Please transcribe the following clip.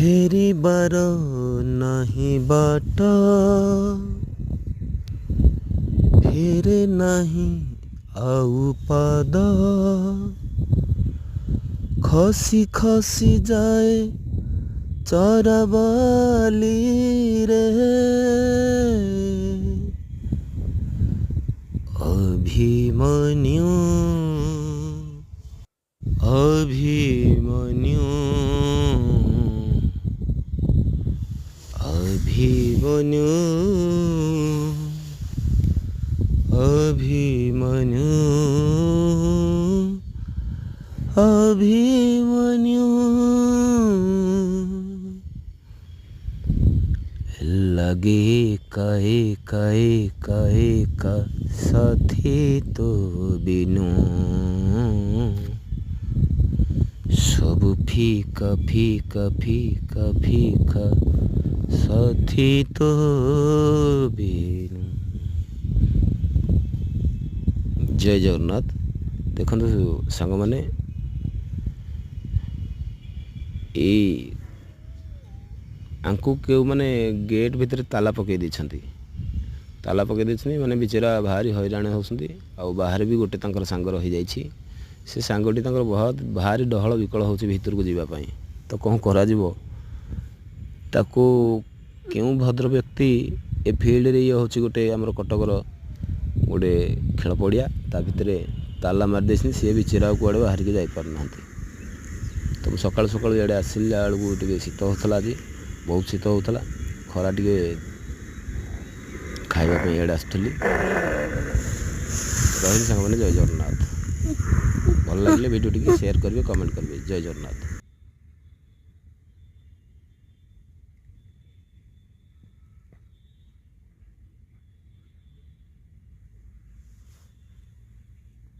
ଫେରିବାର ନାହିଁ ବାଟ, ଫେରେ ନାହିଁ ଆଉ ପାଦ, ଖସି ଖସି ଯାଏ ଚରାବାଲିରେ। ଅଭିମନ୍ୟୁ ଅଭିମନ୍ୟୁ ଅଭିମନ୍ୟୁ ଅଭିମନ୍ୟୁ ଅଭିମନ୍ୟୁ लगे कहे कहे कहे का साथी तो बिनु, सब फीका फीका फीका फीका साथी तो बिनु। जय जगन्नाथ। देखो सांग मैंने आंकु क्यों माने गेट भितर ताला पकई देछंती, ताला पकई देछनी माने बिचरा भारी हैरान होसंती। आ बाहर भी गोटे तांकर सांग रही जाइछि, से सांगटी तांकर बहुत भारी डहळ विकळ होछि भितर को जीवा पई। तो कौन करा जीवो ताको, क्यों भद्र व्यक्ति ए फील्ड रे ये होछि गोटे हमर कटकर गोटे खेल पड़िया, ता भितरे ताला मार देछनी, से बिचरा कुआडे बाहर के जाई पार नांती। तो सकाळ सकाळ इडे आसिला बेलू टिके शीत होतला, आज बहुत शीत होता, खरा टे खावाई इडे आसुली। रही सांग मैंने जय जगन्नाथ। भल लगे वीडियो टी शेयर करेंगे, कमेंट करेंगे। जय जगन्नाथ।